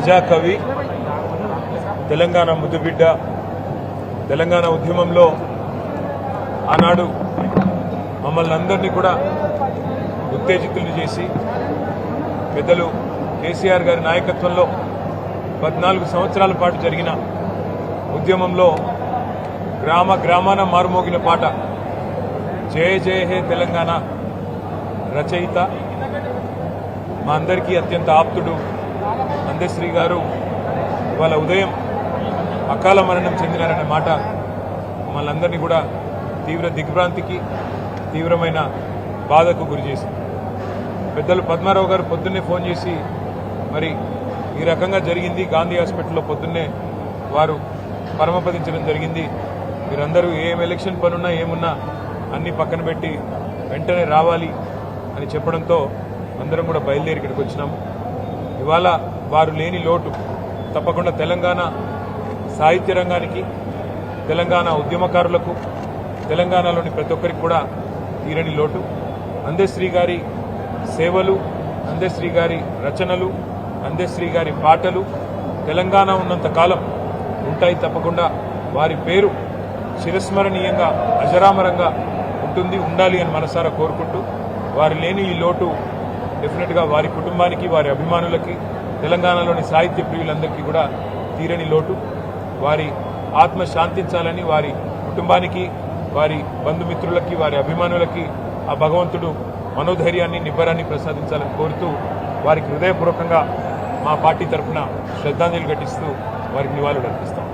ప్రజాకవి, తెలంగాణ ముద్దుబిడ్డ, తెలంగాణ ఉద్యమంలో ఆనాడు మమ్మల్ని అందరినీ కూడా ఉత్తేజితులు చేసి పెద్దలు కేసీఆర్ గారి నాయకత్వంలో 14 సంవత్సరాల పాటు జరిగిన ఉద్యమంలో గ్రామ గ్రామాన మారుమోగిన పాట జయ జయ హే తెలంగాణ రచయిత, మా అందరికీ అత్యంత ఆప్తుడు అందశ్రీ గారు ఇవాళ ఉదయం అకాల మరణం చెందినారనే మాట మమ్మల్ని కూడా తీవ్ర దిగ్భ్రాంతికి, తీవ్రమైన బాధకు గురి చేసింది. పెద్దలు పద్మారావు గారు పొద్దున్నే ఫోన్ చేసి మరి ఈ రకంగా జరిగింది, గాంధీ హాస్పిటల్లో పొద్దున్నే వారు పరమపదించడం జరిగింది, మీరందరూ ఏం ఎలక్షన్ పనున్నా ఏమున్నా అన్నీ పక్కన పెట్టి వెంటనే రావాలి అని చెప్పడంతో అందరం కూడా బయలుదేరి ఇక్కడికి వచ్చినాము. ఇవాళ వారు లేని లోటు తప్పకుండా తెలంగాణ సాహిత్య రంగానికి, తెలంగాణ ఉద్యమకారులకు, తెలంగాణలోని ప్రతి ఒక్కరికి కూడా తీరని లోటు. అందశ్రీ గారి సేవలు, అందశ్రీ గారి రచనలు, అందశ్రీ గారి పాటలు తెలంగాణ ఉన్నంత కాలం ఉంటాయి. తప్పకుండా వారి పేరు చిరస్మరణీయంగా, అజరామరంగా ఉంటుంది, ఉండాలి అని మనసారా కోరుకుంటూ, వారు లేని ఈ లోటు డెఫినెట్గా వారి కుటుంబానికి, వారి అభిమానులకి, తెలంగాణలోని సాహిత్య ప్రియులందరికీ కూడా తీరని లోటు. వారి ఆత్మ శాంతించాలని, వారి కుటుంబానికి, వారి బంధుమిత్రులకి, వారి అభిమానులకి ఆ భగవంతుడు మనోధైర్యాన్ని, నిబ్బరాన్ని ప్రసాదించాలని కోరుతూ వారికి హృదయపూర్వకంగా మా పార్టీ తరఫున శ్రద్ధాంజలి ఘటిస్తూ వారికి నివాళులు అర్పిస్తాం.